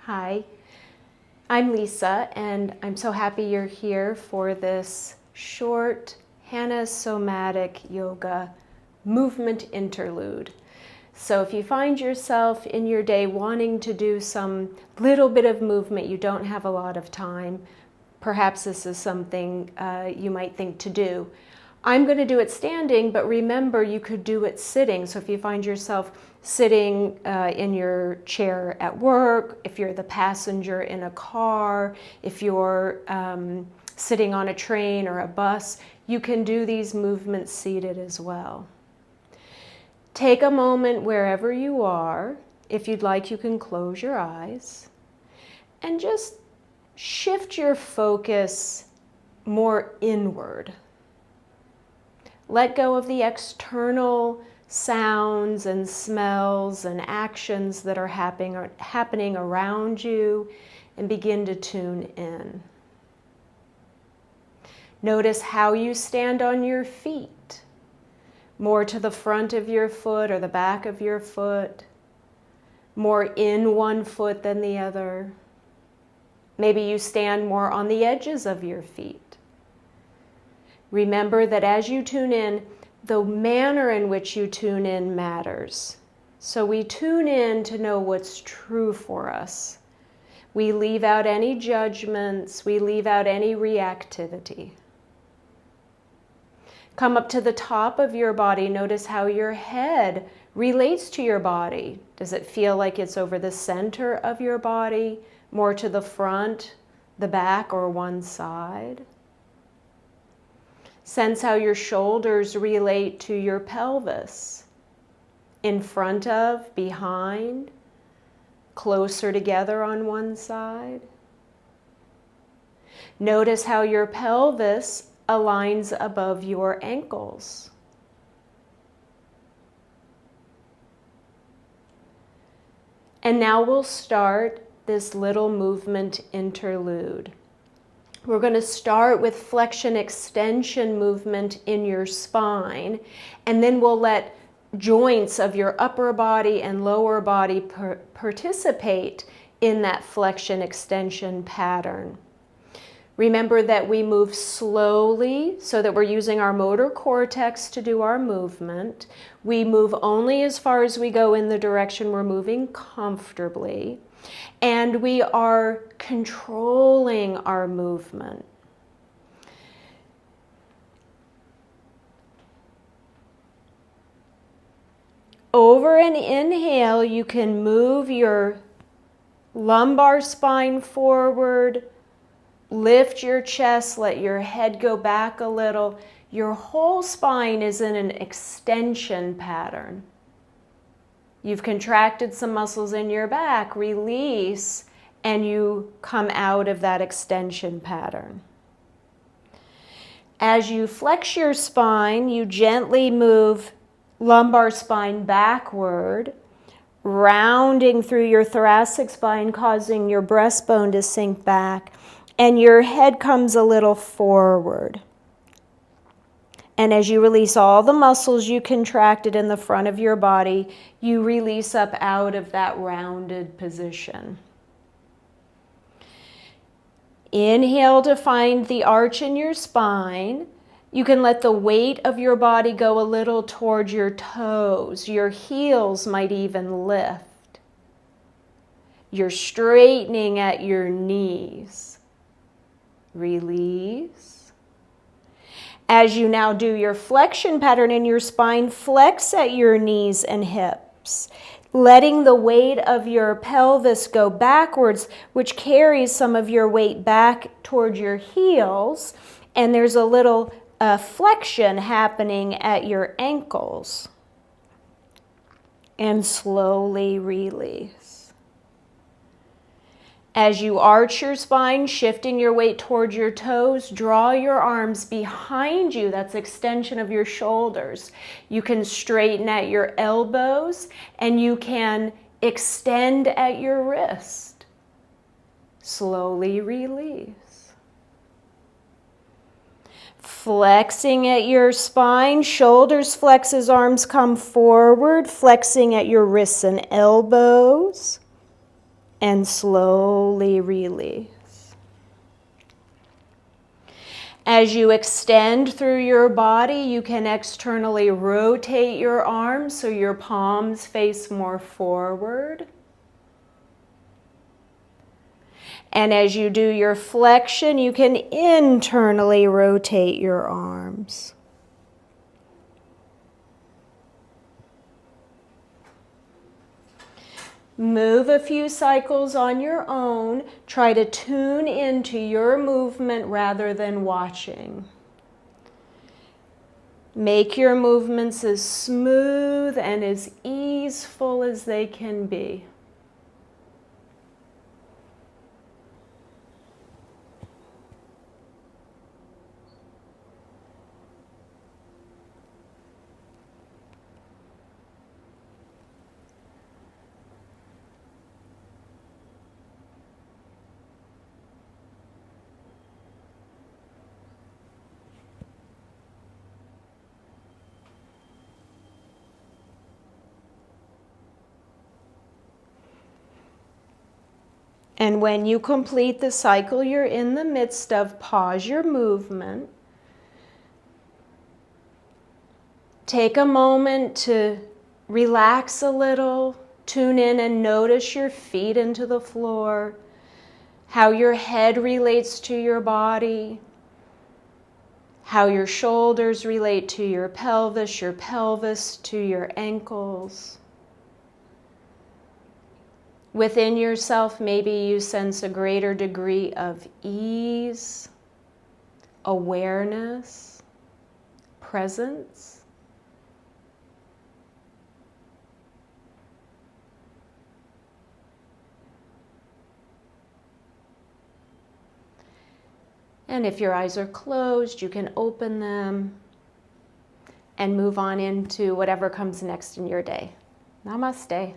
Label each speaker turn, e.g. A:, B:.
A: Hi, I'm Lisa, and I'm so happy you're here for this short Do Somatic Yoga movement interlude. So if you find yourself in your day wanting to do some little bit of movement, you don't have a lot of time, perhaps this is something you might think to do. I'm going to do it standing, but remember you could do it sitting. So if you find yourself sitting in your chair at work, if you're the passenger in a car, if you're sitting on a train or a bus, you can do these movements seated as well. Take a moment wherever you are. If you'd like, you can close your eyes and just shift your focus more inward. Let go of the external sounds and smells and actions that are happening around you and begin to tune in. Notice how you stand on your feet, more to the front of your foot or the back of your foot, more in one foot than the other. Maybe you stand more on the edges of your feet. Remember that as you tune in, the manner in which you tune in matters. So we tune in to know what's true for us. We leave out any judgments, we leave out any reactivity. Come up to the top of your body. Notice how your head relates to your body. Does it feel like it's over the center of your body, more to the front, the back, or one side? Sense how your shoulders relate to your pelvis. In front of, behind, closer together on one side. Notice how your pelvis aligns above your ankles. And now we'll start this little movement interlude. We're going to start with flexion extension movement in your spine, and then we'll let joints of your upper body and lower body participate in that flexion extension pattern. Remember that we move slowly so that we're using our motor cortex to do our movement. We move only as far as we go in the direction we're moving comfortably. And we are controlling our movement. Over an inhale, you can move your lumbar spine forward, lift your chest, let your head go back a little. Your whole spine is in an extension pattern. You've contracted some muscles in your back, release, and you come out of that extension pattern. As you flex your spine, you gently move lumbar spine backward, rounding through your thoracic spine, causing your breastbone to sink back, and your head comes a little forward. And as you release all the muscles you contracted in the front of your body, you release up out of that rounded position. Inhale to find the arch in your spine. You can let the weight of your body go a little towards your toes. Your heels might even lift. You're straightening at your knees. Release. As you now do your flexion pattern in your spine, flex at your knees and hips, letting the weight of your pelvis go backwards, which carries some of your weight back toward your heels, and there's a little flexion happening at your ankles. And slowly release. As you arch your spine, shifting your weight towards your toes, draw your arms behind you. That's extension of your shoulders. You can straighten at your elbows and you can extend at your wrist. Slowly release. Flexing at your spine, shoulders flex as arms come forward, flexing at your wrists and elbows. and slowly release. As you extend through your body, you can externally rotate your arms so your palms face more forward. And as you do your flexion, you can internally rotate your arms. Move a few cycles on your own. Try to tune into your movement rather than watching. Make your movements as smooth and as easeful as they can be. And when you complete the cycle you're in the midst of, pause your movement. Take a moment to relax a little, tune in and notice your feet into the floor, how your head relates to your body, how your shoulders relate to your pelvis to your ankles. Within yourself, maybe you sense a greater degree of ease, awareness, presence. And if your eyes are closed, you can open them and move on into whatever comes next in your day. Namaste.